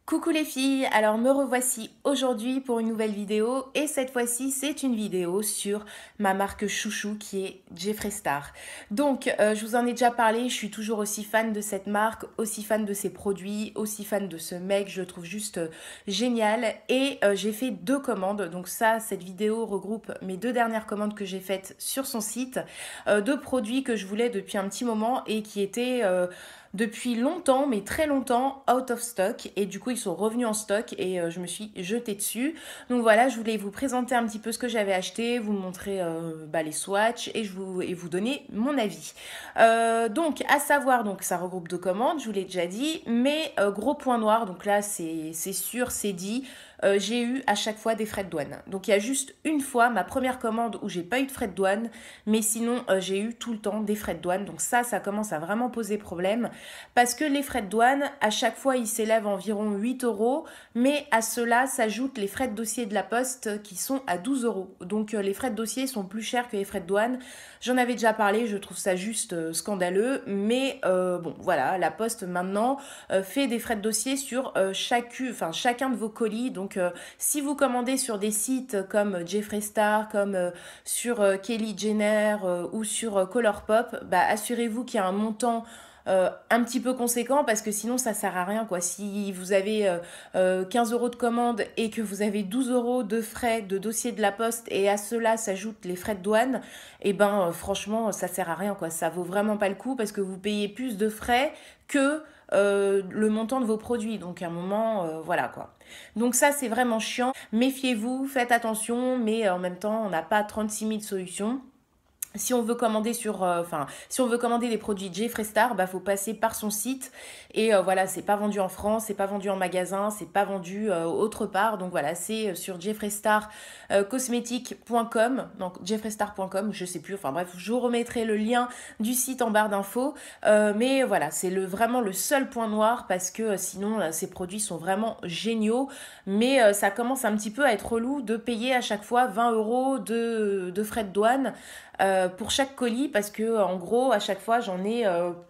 Coucou les filles, alors me revoici aujourd'hui pour une nouvelle vidéo et cette fois-ci c'est une vidéo sur ma marque chouchou qui est Jeffree Star. Donc je vous en ai déjà parlé, je suis toujours aussi fan de cette marque, aussi fan de ses produits, aussi fan de ce mec, je le trouve juste génial et j'ai fait deux commandes. Donc ça, cette vidéo regroupe mes deux dernières commandes que j'ai faites sur son site, deux produits que je voulais depuis un petit moment et qui étaient depuis longtemps, mais très longtemps, out of stock. Et du coup, ils sont revenus en stock et je me suis jetée dessus. Donc voilà, je voulais vous présenter un petit peu ce que j'avais acheté, vous montrer les swatchs et vous donner mon avis. Donc, à savoir, donc ça regroupe deux commandes, je vous l'ai déjà dit, mais gros point noir, donc là, c'est sûr, c'est dit. J'ai eu à chaque fois des frais de douane. Donc il y a juste une fois ma première commande où j'ai pas eu de frais de douane, mais sinon j'ai eu tout le temps des frais de douane. Donc ça commence à vraiment poser problème parce que les frais de douane, à chaque fois, ils s'élèvent à environ 8 euros, mais à cela s'ajoutent les frais de dossier de la poste qui sont à 12 euros. Donc les frais de dossier sont plus chers que les frais de douane. J'en avais déjà parlé, je trouve ça juste scandaleux, mais bon, voilà, la poste maintenant fait des frais de dossier sur chacun de vos colis. Donc si vous commandez sur des sites comme Jeffree Star, comme sur Kelly Jenner ou sur Colourpop, assurez-vous qu'il y a un montant un petit peu conséquent parce que sinon ça sert à rien quoi. Si vous avez 15 euros de commande et que vous avez 12 euros de frais de dossier de la poste et à cela s'ajoutent les frais de douane, et franchement ça sert à rien quoi. Ça vaut vraiment pas le coup parce que vous payez plus de frais que le montant de vos produits. Donc à un moment, voilà quoi. Donc ça c'est vraiment chiant. Méfiez-vous, faites attention, mais en même temps on n'a pas 36 000 solutions. Si on veut commander si on veut commander des produits Jeffree Star, faut passer par son site et voilà, c'est pas vendu en France, c'est pas vendu en magasin, c'est pas vendu autre part. Donc voilà, c'est sur jeffreestarcosmetics.com, donc jeffreestar.com, je sais plus. Enfin bref, je vous remettrai le lien du site en barre d'infos. Mais voilà, c'est vraiment le seul point noir parce que sinon ces produits sont vraiment géniaux. Mais ça commence un petit peu à être relou de payer à chaque fois 20 euros de frais de douane pour chaque colis parce que en gros à chaque fois j'en ai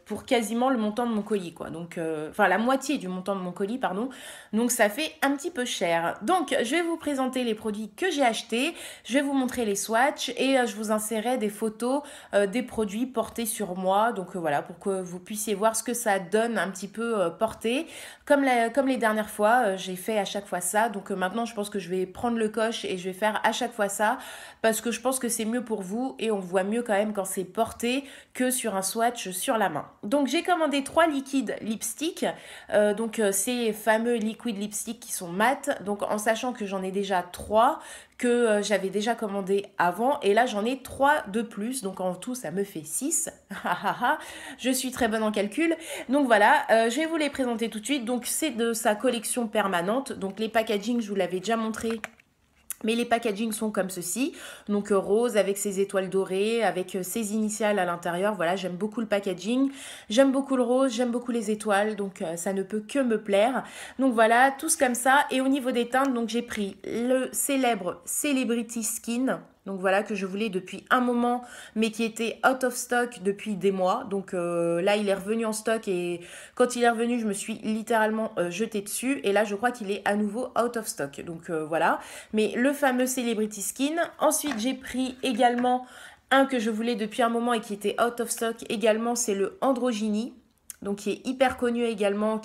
pour quasiment le montant de mon colis quoi. Donc enfin la moitié du montant de mon colis pardon. Donc ça fait un petit peu cher. Donc je vais vous présenter les produits que j'ai achetés, je vais vous montrer les swatchs et je vous insérerai des photos des produits portés sur moi. Donc voilà, pour que vous puissiez voir ce que ça donne un petit peu porté comme les dernières fois, j'ai fait à chaque fois ça. Donc maintenant je pense que je vais prendre le coche et je vais faire à chaque fois ça parce que je pense que c'est mieux pour vous et on voit mieux quand même quand c'est porté que sur un swatch sur la main. Donc j'ai commandé 3 liquides lipstick, ces fameux liquid lipstick qui sont mat, donc en sachant que j'en ai déjà 3 que j'avais déjà commandé avant et là j'en ai 3 de plus, donc en tout ça me fait 6. Je suis très bonne en calcul. Donc voilà, je vais vous les présenter tout de suite. Donc c'est de sa collection permanente, donc les packaging je vous l'avais déjà montré. Mais les packagings sont comme ceci, donc rose avec ses étoiles dorées, avec ses initiales à l'intérieur. Voilà, j'aime beaucoup le packaging, j'aime beaucoup le rose, j'aime beaucoup les étoiles, donc ça ne peut que me plaire. Donc voilà, tous comme ça. Et au niveau des teintes, donc j'ai pris le célèbre Celebrity Skin. Donc voilà, que je voulais depuis un moment, mais qui était out of stock depuis des mois. Donc là, il est revenu en stock et quand il est revenu, je me suis littéralement jetée dessus. Et là, je crois qu'il est à nouveau out of stock. Donc voilà. Mais le fameux Celebrity Skin. Ensuite, j'ai pris également un que je voulais depuis un moment et qui était out of stock également, c'est le Androgynie. Donc qui est hyper connu également,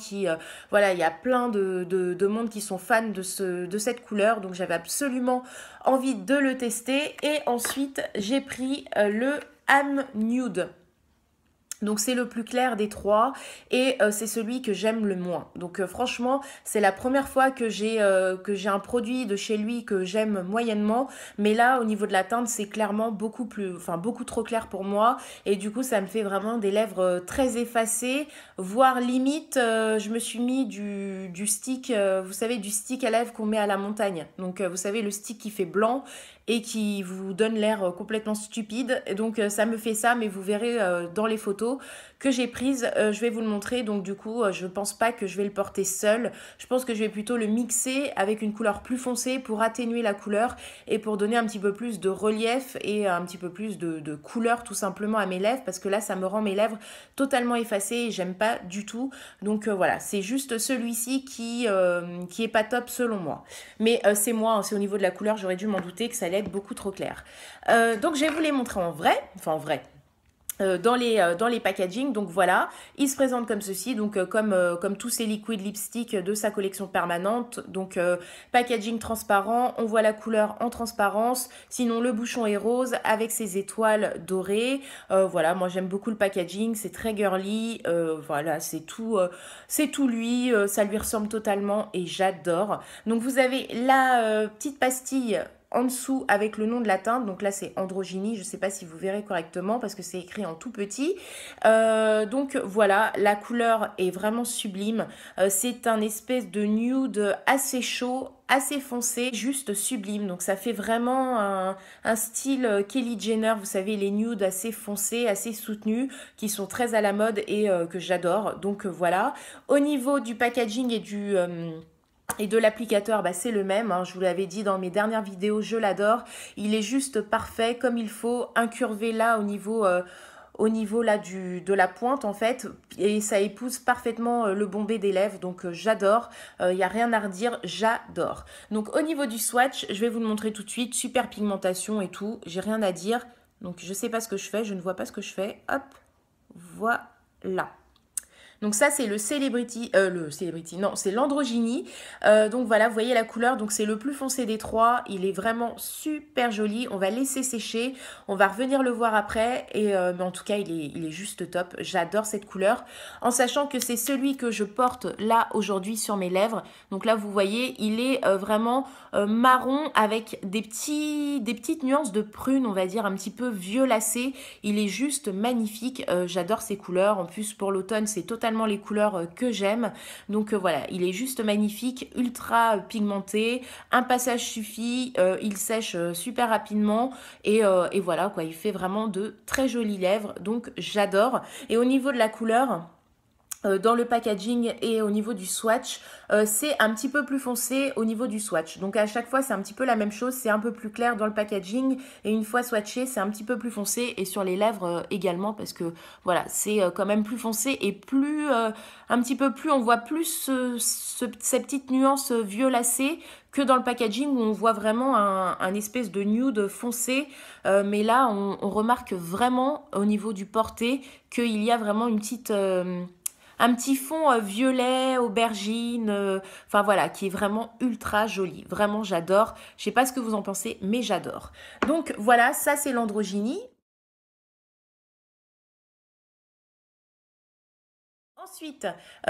voilà, il y a plein de monde qui sont fans de cette couleur, donc j'avais absolument envie de le tester. Et ensuite, j'ai pris le Am Nude. Donc c'est le plus clair des trois et c'est celui que j'aime le moins. Donc franchement, c'est la première fois que j'ai un produit de chez lui que j'aime moyennement, mais là au niveau de la teinte, c'est clairement beaucoup trop clair pour moi et du coup, ça me fait vraiment des lèvres très effacées, voire limite je me suis mis du stick vous savez du stick à lèvres qu'on met à la montagne. Donc vous savez le stick qui fait blanc et qui vous donne l'air complètement stupide. Et donc ça me fait ça, mais vous verrez dans les photos que j'ai prises, je vais vous le montrer. Donc du coup, je pense pas que je vais le porter seul. Je pense que je vais plutôt le mixer avec une couleur plus foncée pour atténuer la couleur et pour donner un petit peu plus de relief et un petit peu plus de couleur tout simplement à mes lèvres, parce que là, ça me rend mes lèvres totalement effacées et j'aime pas du tout. Donc voilà, c'est juste celui-ci qui est pas top selon moi. Mais c'est moi, hein, c'est au niveau de la couleur, j'aurais dû m'en douter que ça allait être beaucoup trop clair. Donc je vais vous les montrer en vrai, enfin en vrai, dans les packaging. Donc voilà, il se présente comme ceci, donc comme tous ces liquid lipstick de sa collection permanente. Donc packaging transparent, on voit la couleur en transparence, sinon le bouchon est rose avec ses étoiles dorées. Voilà, moi j'aime beaucoup le packaging, c'est très girly, voilà, c'est tout lui, ça lui ressemble totalement et j'adore. Donc vous avez la petite pastille en dessous avec le nom de la teinte. Donc là c'est Androgynie, je ne sais pas si vous verrez correctement parce que c'est écrit en tout petit. Donc voilà, la couleur est vraiment sublime. C'est un espèce de nude assez chaud, assez foncé, juste sublime. Donc ça fait vraiment un style Kylie Jenner, vous savez, les nudes assez foncés, assez soutenus, qui sont très à la mode et que j'adore. Donc voilà, au niveau du packaging et de l'applicateur, bah, c'est le même, hein, je vous l'avais dit dans mes dernières vidéos, je l'adore. Il est juste parfait, comme il faut, incurvé là au niveau là de la pointe en fait, et ça épouse parfaitement le bombé des lèvres, donc j'adore, il n'y a rien à redire, j'adore. Donc au niveau du swatch, je vais vous le montrer tout de suite, super pigmentation et tout, j'ai rien à dire. Donc je sais pas ce que je fais, je ne vois pas ce que je fais, hop, voilà. Donc ça c'est le Celebrity, non c'est l'Androgynie. Donc voilà, vous voyez la couleur, donc c'est le plus foncé des trois, il est vraiment super joli. On va laisser sécher, on va revenir le voir après, et mais en tout cas il est juste top, j'adore cette couleur. En sachant que c'est celui que je porte là aujourd'hui sur mes lèvres, donc là vous voyez il est vraiment marron avec des petites nuances de prune, on va dire un petit peu violacé. Il est juste magnifique, j'adore ces couleurs, en plus pour l'automne c'est totalement les couleurs que j'aime. Donc voilà, il est juste magnifique, ultra pigmenté, un passage suffit, il sèche super rapidement et voilà quoi, il fait vraiment de très jolies lèvres, donc j'adore. Et au niveau de la couleur, dans le packaging et au niveau du swatch, c'est un petit peu plus foncé au niveau du swatch. Donc à chaque fois, c'est un petit peu la même chose. C'est un peu plus clair dans le packaging et une fois swatché, c'est un petit peu plus foncé et sur les lèvres également parce que voilà, c'est quand même plus foncé et plus, un petit peu plus, on voit plus ces petites nuances violacées que dans le packaging où on voit vraiment un espèce de nude foncé. Mais là, on remarque vraiment au niveau du porté qu'il y a vraiment une petite... un petit fond violet, aubergine, enfin voilà, qui est vraiment ultra joli. Vraiment, j'adore. Je sais pas ce que vous en pensez, mais j'adore. Donc voilà, ça c'est l'Androgynie. Ensuite,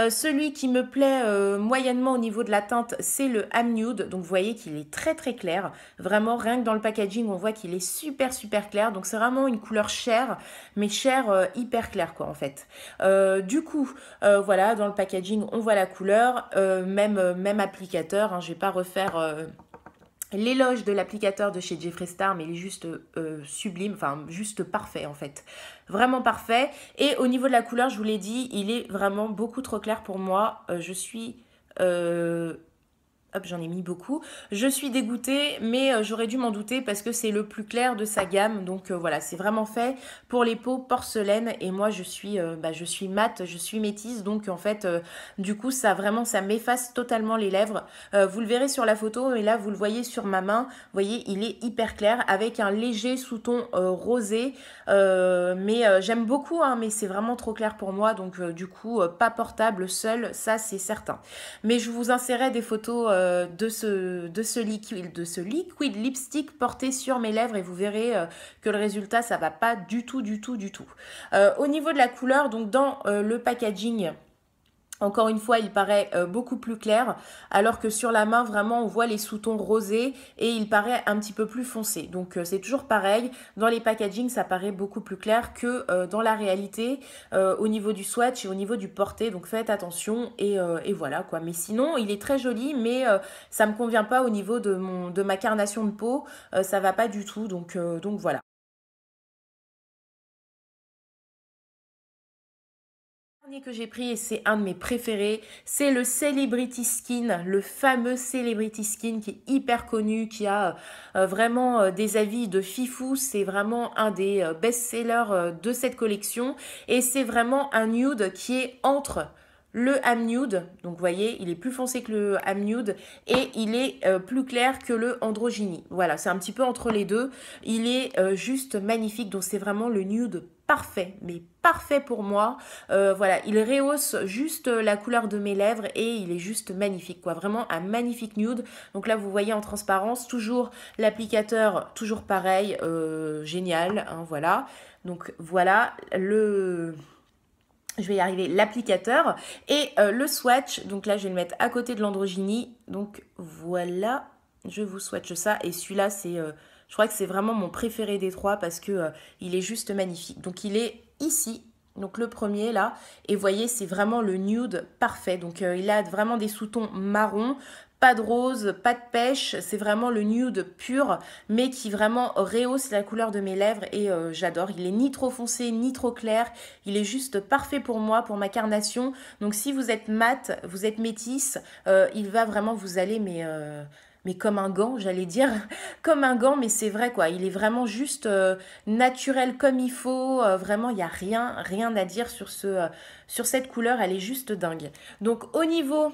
celui qui me plaît moyennement au niveau de la teinte, c'est le Am Nude. Donc, vous voyez qu'il est très très clair. Vraiment, rien que dans le packaging, on voit qu'il est super super clair. Donc, c'est vraiment une couleur chair, mais chair hyper claire quoi en fait. Du coup, voilà, dans le packaging, on voit la couleur. Même applicateur, hein, je vais pas refaire... l'éloge de l'applicateur de chez Jeffree Star, mais il est juste sublime, enfin juste parfait en fait. Vraiment parfait. Et au niveau de la couleur, je vous l'ai dit, il est vraiment beaucoup trop clair pour moi. Je suis... hop, j'en ai mis beaucoup. Je suis dégoûtée, mais j'aurais dû m'en douter parce que c'est le plus clair de sa gamme. Donc voilà, c'est vraiment fait pour les peaux porcelaine. Et moi, je suis mate, je suis métisse. Donc en fait, du coup, ça m'efface totalement les lèvres. Vous le verrez sur la photo, et là, vous le voyez sur ma main. Vous voyez, il est hyper clair avec un léger sous-ton rosé. Mais j'aime beaucoup, hein, mais c'est vraiment trop clair pour moi. Donc du coup, pas portable seul, ça c'est certain. Mais je vous insérerai des photos de ce liquid lipstick porté sur mes lèvres et vous verrez que le résultat ça va pas du tout. Au niveau de la couleur, donc dans le packaging, Encore une fois, il paraît beaucoup plus clair, alors que sur la main, vraiment, on voit les sous-tons rosés et il paraît un petit peu plus foncé. Donc, c'est toujours pareil. Dans les packaging, ça paraît beaucoup plus clair que dans la réalité, au niveau du swatch et au niveau du porté. Donc, faites attention et voilà quoi. Mais sinon, il est très joli, mais ça me convient pas au niveau de ma carnation de peau. Ça va pas du tout. Donc voilà. Dernier que j'ai pris et c'est un de mes préférés, c'est le Celebrity Skin, le fameux Celebrity Skin qui est hyper connu, qui a vraiment des avis de fifou. C'est vraiment un des best-sellers de cette collection et c'est vraiment un nude qui est entre le Am Nude, donc vous voyez, il est plus foncé que le Am Nude et il est plus clair que le Androgyny. Voilà, c'est un petit peu entre les deux. Il est juste magnifique, donc c'est vraiment le nude parfait, mais parfait pour moi. Voilà, il rehausse juste la couleur de mes lèvres et il est juste magnifique, quoi. Vraiment un magnifique nude. Donc là, vous voyez en transparence, toujours l'applicateur, toujours pareil, génial, hein, voilà. Donc voilà, je vais y arriver, l'applicateur et le swatch. Donc là, je vais le mettre à côté de l'Androgyny. Donc voilà, je vous swatche ça. Et celui-là, je crois que c'est vraiment mon préféré des trois parce que il est juste magnifique. Donc il est ici. Donc le premier là, et vous voyez, c'est vraiment le nude parfait. Donc il a vraiment des sous-tons marron, pas de rose, pas de pêche, c'est vraiment le nude pur, mais qui vraiment rehausse la couleur de mes lèvres et j'adore. Il est ni trop foncé, ni trop clair, il est juste parfait pour moi, pour ma carnation. Donc si vous êtes mat, vous êtes métisse, il va vraiment vous aller, mais comme un gant, j'allais dire, comme un gant, mais c'est vrai quoi, il est vraiment juste naturel comme il faut, vraiment il n'y a rien à dire sur cette couleur, elle est juste dingue. Donc au niveau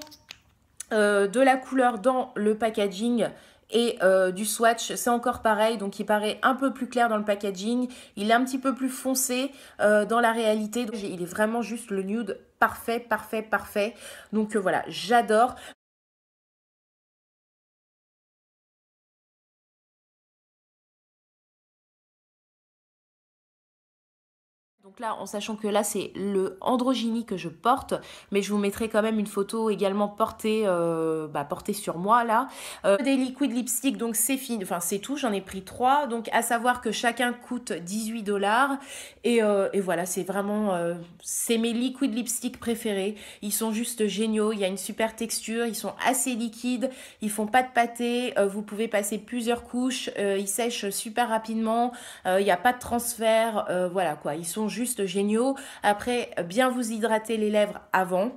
de la couleur dans le packaging et du swatch, c'est encore pareil, donc il paraît un peu plus clair dans le packaging, il est un petit peu plus foncé dans la réalité, donc, il est vraiment juste le nude parfait, parfait, parfait, donc voilà, j'adore. Donc là, en sachant que là, c'est le Androgyny que je porte, mais je vous mettrai quand même une photo également portée sur moi là. Des liquid lipstick, donc c'est fini, enfin c'est tout, j'en ai pris 3. Donc à savoir que chacun coûte 18 $ et voilà, c'est vraiment, c'est mes liquid lipstick préférés. Ils sont juste géniaux, il y a une super texture, ils sont assez liquides, ils font pas de pâté, vous pouvez passer plusieurs couches, ils sèchent super rapidement, il n'y a pas de transfert, voilà quoi, ils sont juste géniaux. Après, bien vous hydrater les lèvres avant.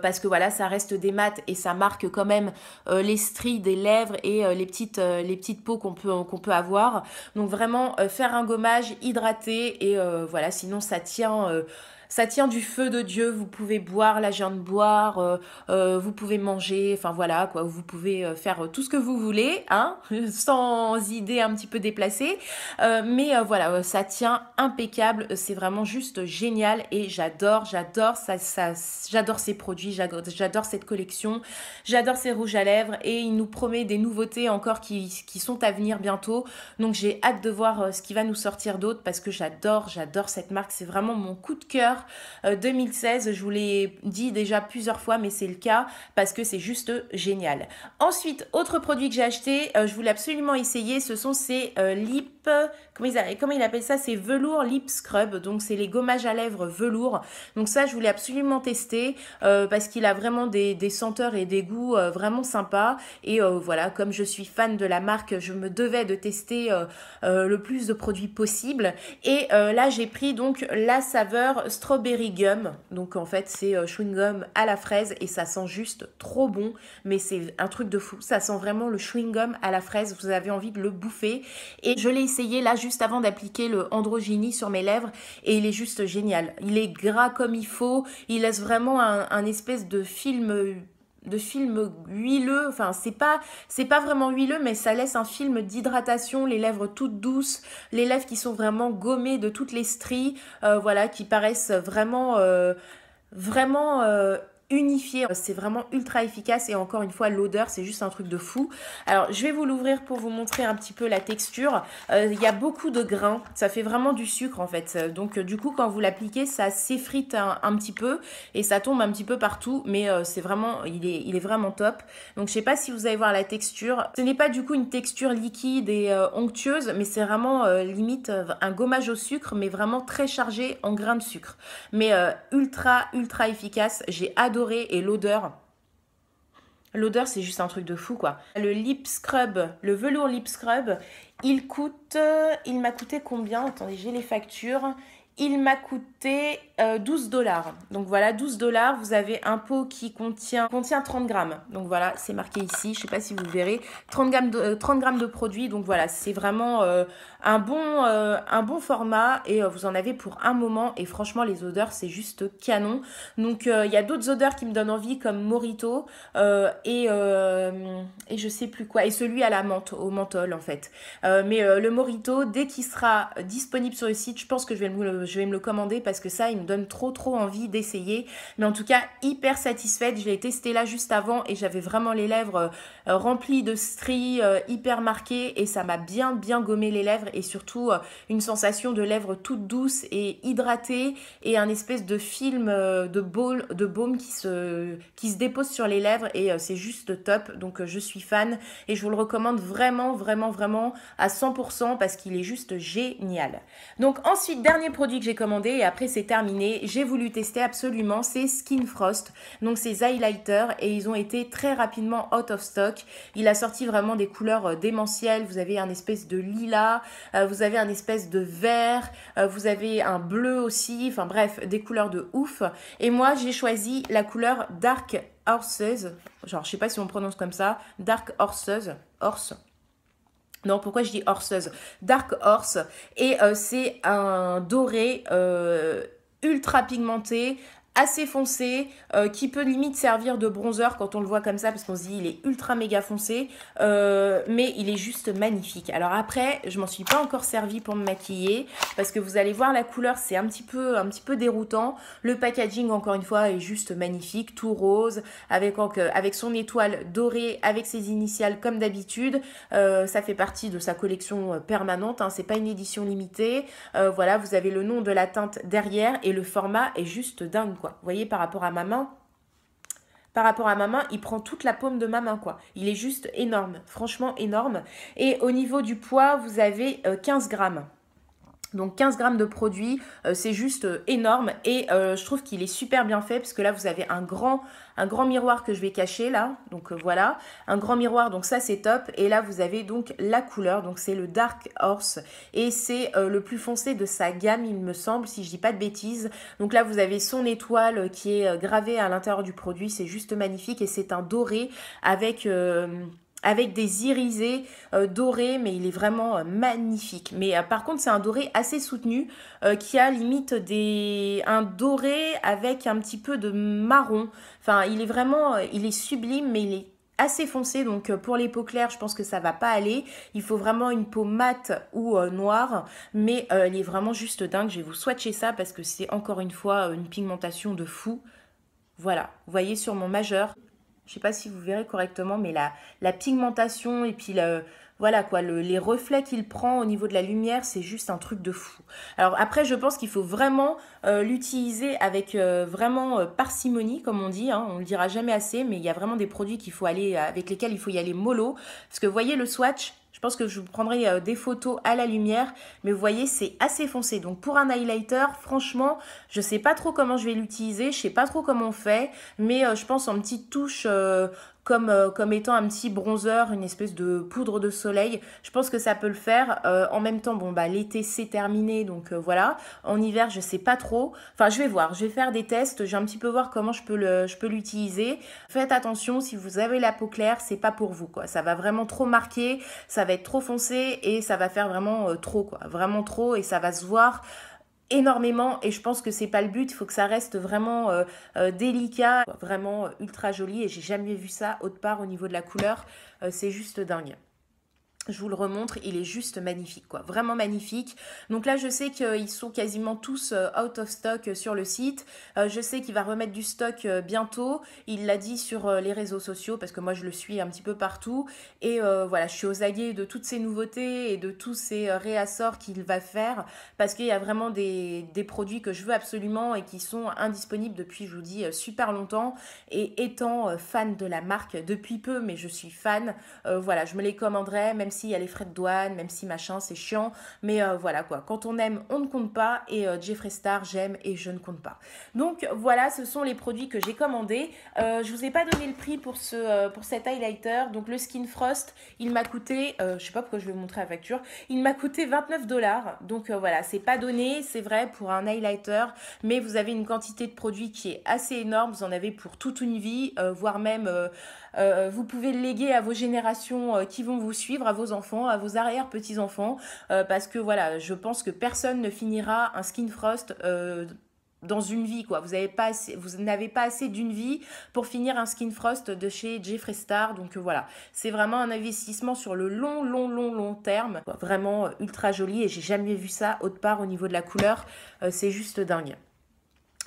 Parce que voilà, ça reste des mats et ça marque quand même les stries des lèvres et les petites peaux qu'on peut avoir. Donc vraiment, faire un gommage, hydrater et voilà, sinon ça tient du feu de Dieu. Vous pouvez boire, là je viens de boire, vous pouvez manger, enfin voilà quoi, vous pouvez faire tout ce que vous voulez, hein, sans idée un petit peu déplacée. Mais voilà, ça tient impeccable, c'est vraiment juste génial et j'adore j'adore ces produits, j'adore cette collection, j'adore ces rouges à lèvres et il nous promet des nouveautés encore qui sont à venir bientôt. Donc j'ai hâte de voir ce qui va nous sortir d'autre parce que j'adore cette marque, c'est vraiment mon coup de cœur 2016. Je vous l'ai dit déjà plusieurs fois, mais c'est le cas parce que c'est juste génial. Ensuite, autre produit que j'ai acheté, je voulais absolument essayer, ce sont ces lip, comment il appelle ça, c'est velours lip scrub, donc c'est les gommages à lèvres velours. Donc ça, je voulais absolument tester parce qu'il a vraiment des senteurs et des goûts vraiment sympas. Et voilà, comme je suis fan de la marque, je me devais de tester le plus de produits possible. Et là, j'ai pris donc la saveur strawberry gum. Donc en fait, c'est chewing gum à la fraise et ça sent juste trop bon. Mais c'est un truc de fou. Ça sent vraiment le chewing gum à la fraise. Vous avez envie de le bouffer. Et je l'ai essayé là juste avant d'appliquer le Androgyny sur mes lèvres et il est juste génial. Il est gras comme il faut. Il laisse vraiment un espèce de film huileux, enfin c'est pas vraiment huileux mais ça laisse un film d'hydratation, les lèvres toutes douces, les lèvres qui sont vraiment gommées de toutes les stries, voilà, qui paraissent vraiment unifié. C'est vraiment ultra efficace et encore une fois, l'odeur, c'est juste un truc de fou. Alors, je vais vous l'ouvrir pour vous montrer un petit peu la texture. Il y a beaucoup de grains. Ça fait vraiment du sucre en fait. Donc, du coup, quand vous l'appliquez, ça s'effrite un petit peu et ça tombe un petit peu partout. Mais c'est vraiment, il est vraiment top. Donc, je sais pas si vous allez voir la texture. Ce n'est pas du coup une texture liquide et onctueuse, mais c'est vraiment limite un gommage au sucre, mais vraiment très chargé en grains de sucre. Mais ultra efficace. J'ai adoré et l'odeur. L'odeur, c'est juste un truc de fou, quoi. Le lip scrub, le velours lip scrub, il m'a coûté combien? Attendez, j'ai les factures. Il m'a coûté 12 $. Donc voilà, 12 $. Vous avez un pot qui contient 30 grammes. Donc voilà, c'est marqué ici. Je ne sais pas si vous verrez. 30 grammes de produit. Donc voilà, c'est vraiment un bon format. Et vous en avez pour un moment. Et franchement, les odeurs, c'est juste canon. Donc il y a d'autres odeurs qui me donnent envie, comme Morito. Et je sais plus quoi. Et celui à la menthe, au menthol en fait. Mais le Morito, dès qu'il sera disponible sur le site, je pense que je vais me le commander parce que ça, il me donne trop envie d'essayer. Mais en tout cas, hyper satisfaite. Je l'ai testé là juste avant et j'avais vraiment les lèvres remplies de stries, hyper marquées et ça m'a bien gommé les lèvres et surtout une sensation de lèvres toutes douces et hydratées et un espèce de film de baume qui se dépose sur les lèvres et c'est juste top. Donc je suis fan et je vous le recommande vraiment à 100% parce qu'il est juste génial. Donc ensuite, dernier produit que j'ai commandé et après c'est terminé, j'ai voulu tester absolument, c'est Skin Frost. Donc ces highlighters et ils ont été très rapidement out of stock. Il a sorti vraiment des couleurs démentielles. Vous avez un espèce de lilas, vous avez un espèce de vert, vous avez un bleu aussi, enfin bref, des couleurs de ouf. Et moi j'ai choisi la couleur Dark Horses, genre je sais pas si on prononce comme ça, Dark Horse. Non, pourquoi je dis horseuse? Dark Horse. Et c'est un doré ultra pigmenté, assez foncé, qui peut limite servir de bronzer quand on le voit comme ça, parce qu'on se dit il est ultra méga foncé, mais il est juste magnifique. Alors après, je m'en suis pas encore servi pour me maquiller, parce que vous allez voir la couleur, c'est un petit peu déroutant. Le packaging, encore une fois, est juste magnifique, tout rose, avec son étoile dorée, avec ses initiales comme d'habitude. Ça fait partie de sa collection permanente, hein, c'est pas une édition limitée. Voilà, vous avez le nom de la teinte derrière et le format est juste dingue, quoi. Vous voyez, par rapport à ma main, il prend toute la paume de ma main, quoi. Il est juste énorme, franchement énorme. Et au niveau du poids, vous avez 15 grammes. Donc 15 grammes de produit, c'est juste énorme et je trouve qu'il est super bien fait parce que là vous avez un grand miroir que je vais cacher là, donc voilà, un grand miroir, donc ça c'est top. Et là vous avez donc la couleur, donc c'est le Dark Horse et c'est le plus foncé de sa gamme il me semble, si je dis pas de bêtises. Donc là vous avez son étoile qui est gravée à l'intérieur du produit, c'est juste magnifique et c'est un doré avec des irisés dorés, mais il est vraiment magnifique. Mais par contre, c'est un doré assez soutenu qui a limite un doré avec un petit peu de marron. Enfin, il est sublime, mais il est assez foncé, donc pour les peaux claires je pense que ça va pas aller, il faut vraiment une peau mate ou noire, mais il est vraiment juste dingue. Je vais vous swatcher ça parce que c'est encore une fois une pigmentation de fou. Voilà, vous voyez sur mon majeur, je sais pas si vous verrez correctement, mais la pigmentation et puis voilà quoi, les reflets qu'il prend au niveau de la lumière, c'est juste un truc de fou. Alors après, je pense qu'il faut vraiment l'utiliser avec vraiment parcimonie, comme on dit, hein, on le dira jamais assez, mais il y a vraiment des produits avec lesquels il faut y aller mollo. Parce que vous voyez le swatch, je pense que je vous prendrai des photos à la lumière, mais vous voyez, c'est assez foncé. Donc pour un highlighter, franchement, je sais pas trop comment je vais l'utiliser, je sais pas trop comment on fait, mais je pense en petite touche comme étant un petit bronzer, une espèce de poudre de soleil. Je pense que ça peut le faire. En même temps, bon bah l'été c'est terminé, donc voilà. En hiver, je sais pas trop. Enfin, je vais voir, je vais faire des tests, je vais un petit peu voir comment je peux l'utiliser. Faites attention, si vous avez la peau claire, c'est pas pour vous, quoi. Ça va vraiment trop marquer, ça va être trop foncé et ça va faire vraiment trop, quoi. Vraiment trop, et ça va se voir énormément, et je pense que c'est pas le but. Il faut que ça reste vraiment délicat, vraiment ultra joli, et j'ai jamais vu ça autre part au niveau de la couleur. C'est juste dingue. Je vous le remontre, il est juste magnifique, quoi. Vraiment magnifique. Donc là, je sais qu'ils sont quasiment tous out of stock sur le site. Je sais qu'il va remettre du stock bientôt. Il l'a dit sur les réseaux sociaux parce que moi, je le suis un petit peu partout. Et voilà, je suis aux aguets de toutes ces nouveautés et de tous ces réassorts qu'il va faire parce qu'il y a vraiment des produits que je veux absolument et qui sont indisponibles depuis, je vous dis, super longtemps. Et étant fan de la marque depuis peu, mais je suis fan, voilà, je me les commanderai, même s'il y a les frais de douane, même si machin, c'est chiant. Mais voilà quoi, quand on aime, on ne compte pas. Et Jeffree Star, j'aime et je ne compte pas. Donc voilà, ce sont les produits que j'ai commandés. Je vous ai pas donné le prix pour cet highlighter. Donc le Skin Frost, il m'a coûté, je sais pas pourquoi je vais vous montrer la facture, il m'a coûté 29 $. Donc voilà, c'est pas donné, c'est vrai pour un highlighter, mais vous avez une quantité de produits qui est assez énorme. Vous en avez pour toute une vie, voire même vous pouvez le léguer à vos générations qui vont vous suivre, à vos enfants, à vos arrière-petits-enfants, parce que voilà, je pense que personne ne finira un Skin Frost dans une vie, quoi. Vous n'avez pas assez d'une vie pour finir un Skin Frost de chez Jeffree Star. Donc voilà, c'est vraiment un investissement sur le long terme, quoi. Vraiment ultra joli et j'ai jamais vu ça autre part au niveau de la couleur. C'est juste dingue.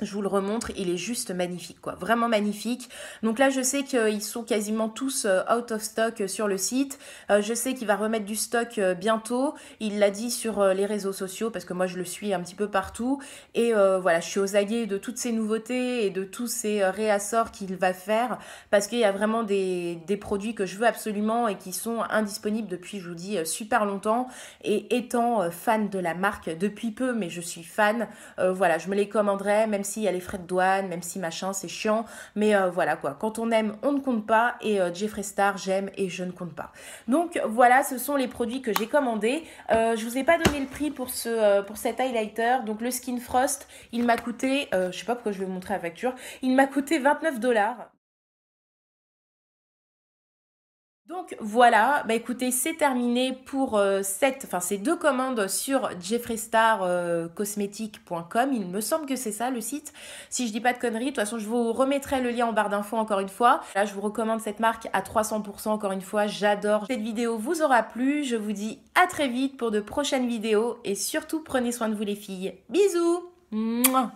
Je vous le remontre, il est juste magnifique, quoi. Vraiment magnifique. Donc là, je sais qu'ils sont quasiment tous out of stock sur le site. Je sais qu'il va remettre du stock bientôt. Il l'a dit sur les réseaux sociaux parce que moi, je le suis un petit peu partout. Et voilà, je suis aux aguets de toutes ces nouveautés et de tous ces réassorts qu'il va faire parce qu'il y a vraiment des produits que je veux absolument et qui sont indisponibles depuis, je vous dis, super longtemps. Et étant fan de la marque depuis peu, mais je suis fan, voilà, je me les commanderai, même s'il y a les frais de douane, même si machin, c'est chiant. Mais voilà quoi, quand on aime, on ne compte pas. Et Jeffree Star, j'aime et je ne compte pas. Donc voilà, ce sont les produits que j'ai commandés. Je vous ai pas donné le prix pour cet highlighter. Donc le Skin Frost, il m'a coûté, je sais pas pourquoi je vais vous montrer la facture, il m'a coûté 29 $. Donc voilà, bah écoutez, c'est terminé pour ces deux commandes sur jeffreestarcosmetic.com. Il me semble que c'est ça le site, si je dis pas de conneries. De toute façon, je vous remettrai le lien en barre d'infos encore une fois. Là, je vous recommande cette marque à 300% encore une fois. J'adore. Cette vidéo vous aura plu. Je vous dis à très vite pour de prochaines vidéos et surtout prenez soin de vous les filles. Bisous. Mouah.